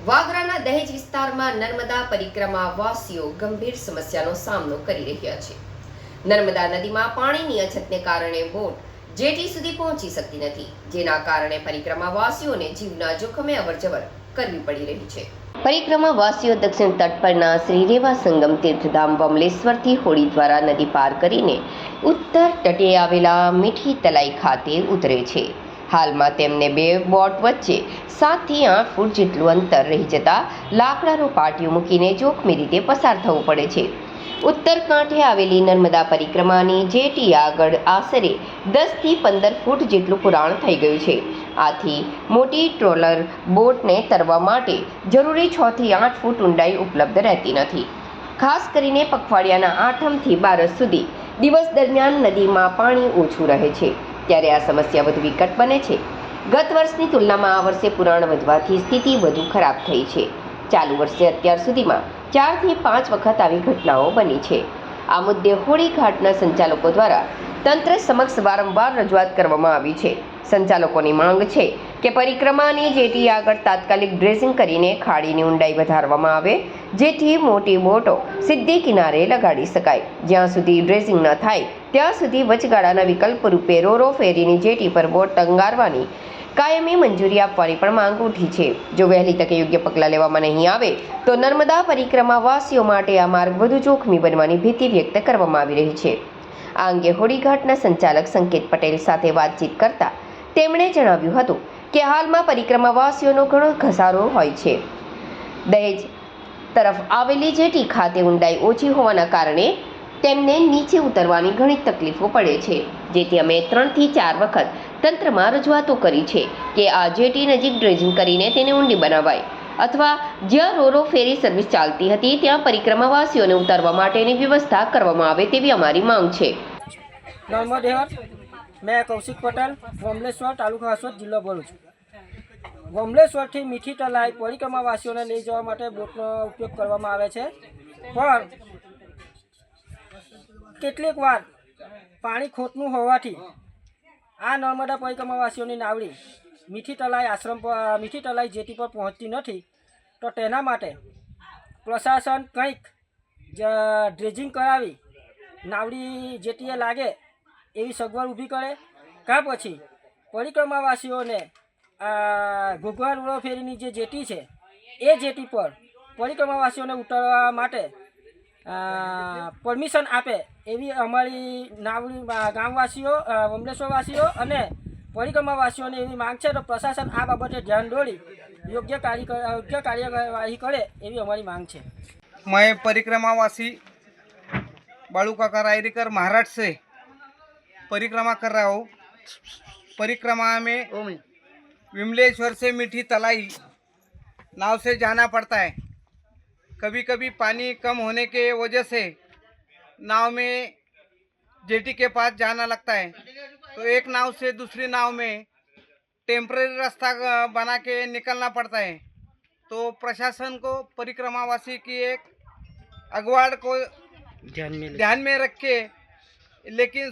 વાગરાના દહેજ વિસ્તારમાં નર્મદા પરિક્રમાવાસીઓ ગંભીર સમસ્યાનો સામનો કરી રહ્યા છે। નર્મદા નદીમાં પાણીની અછતને કારણે બોટ જેટી સુધી પહોંચી શકતી નથી, જેના કારણે પરિક્રમાવાસીઓને જીવના જોખમે અવરજવર કરવી પડી રહી છે। પરિક્રમાવાસીઓ દક્ષિણ તટ પરના શ્રી રેવા સંગમ તીર્થધામ બમલેશ્વરથી હોડી દ્વારા નદી પાર કરીને ઉત્તર તટે આવેલા મીઠી તલાઈ ખાતે ઉતરે છે। હાલમાં તેમને બે બોટ વચ્ચે 7 થી 8 ફૂટ જેટલું અંતર રહી જતા લાકડાનો પાટિયો મૂકીને જોખમી રીતે પસાર થવું પડે છે। ઉત્તર કાંઠે આવેલી નર્મદા પરિક્રમાની જેટી આગળ આશરે 10 થી 15 ફૂટ જેટલું પુરાણ થઈ ગયું છે। આથી મોટી ટ્રોલર બોટને તરવા માટે જરૂરી 6 થી 8 ફૂટ ઊંડાઈ ઉપલબ્ધ રહેતી નથી। ખાસ કરીને પખવાડિયાના 8મથી 12 સુધી દિવસ દરમિયાન નદીમાં પાણી ઓછું રહે છે, ત્યારે આ સમસ્યા વધુ વિકટ બને છે। ગત વર્ષની તુલનામાં આ વર્ષે પુરાણ વધવાથી સ્થિતિ વધુ ખરાબ થઈ છે। ચાલુ વર્ષે અત્યાર સુધીમાં 4 થી 5 વખત આવી ઘટનાઓ બની છે। આ મુદ્દે હોળી ઘાટના સંચાલકો દ્વારા તંત્ર સમક્ષ વારંવાર રજૂઆત કરવામાં આવી છે। સંચાલકોની માંગ છે કે પરિક્રમાની જેટી આગળ તાત્કાલિક ડ્રેસિંગ કરીને ખાડીની ઊંડાઈ વધારવામાં આવે, જેથી મોટી બોટો સીધી કિનારે લગાડી શકાય। જ્યાં સુધી ડ્રેસિંગ ન થાય ત્યાં સુધી વચગાળાના વિકલ્પ રૂપે રોરો ફેરીની જેટી પર બોટ ટંગારવાની કાયમી મંજૂરી આપવાની પણ માંગ ઉઠી છે। જો વહેલી તકે યોગ્ય પગલાં લેવામાં નહીં આવે તો નર્મદા પરિક્રમાવાસીઓ માટે આ માર્ગ વધુ જોખમી બનવાની ભીતિ વ્યક્ત કરવામાં આવી રહી છે। આ અંગે હોડીઘાટના સંચાલક સંકેત પટેલ સાથે વાતચીત કરતા તેમણે જણાવ્યું હતું કે હાલમાં પરિક્રમાવાસીઓનો ઘણો ઘસારો હોય છે। દહેજ તરફ આવેલી જેટી ખાતે ઊંડાઈ ઓછી હોવાના કારણે તેમને નીચે ઉતરવાની ઘણી તકલીફો પડે છે, જેથી અમે 3 થી 4 વખત તંત્રમાં રજૂઆતો કરી છે કે આ જેટી નજીક ડ્રેજિંગ કરીને તેને ઊંડી બનાવાય, અથવા જ્યાં રોરો ફેરી સર્વિસ ચાલતી હતી ત્યાં પરિક્રમાવાસીઓને ઉતારવા માટેની વ્યવસ્થા કરવામાં આવે તેવી અમારી માંગ છે। નર્મદેહર मैं कौशिक पटेल बमलेश्वर तालुका हसोद जिल्लो भरूच। बमलेश्वरથી મીઠી તલાઈ પરિક્રમાવાસીઓને લઈ જવા માટે બોટનો ઉપયોગ કરવામાં આવે છે, પણ કેટલીક વાર પાણી ખોટનું હોવાથી આ નર્મદા પરિક્રમાવાસીઓની નાવડી મીઠી તલાઈ જેટી પર પહોંચતી નથી। તો તેના માટે પ્રશાસન કંઈક ડ્રેજિંગ કરાવી નાવડી જેટીએ લાગે એવી સગવડ ઊભી કરે, કાં પછી પરિક્રમાવાસીઓને ઘોઘા રોરો ફેરીની જે જેટી છે એ જેટી પર પરિક્રમાવાસીઓને ઉતરવા માટે પરમિશન આપે એવી અમારી નાવડી ગામવાસીઓ, બમલેશ્વરવાસીઓ અને પરિક્રમાવાસીઓની એવી માંગ છે। તો પ્રશાસન આ બાબતે ધ્યાન દોરી યોગ્ય કાર્યવાહી કરે એવી અમારી માંગ છે। मैं परिक्रमावासी बालू काका रायरीकर महाराष्ट्र से परिक्रमा कर रहा हूँ। परिक्रमा में विमलेश्वर से मीठी तलाई नाव से जाना पड़ता है। कभी कभी पानी कम होने के वजह से नाव में जेटी के पास जाना लगता है, तो एक नाव से दूसरी नाव में टेम्पररी रास्ता बना के निकलना पड़ता है। तो प्रशासन को परिक्रमावासी की एक अगवाड़ को ध्यान में रख के, लेकिन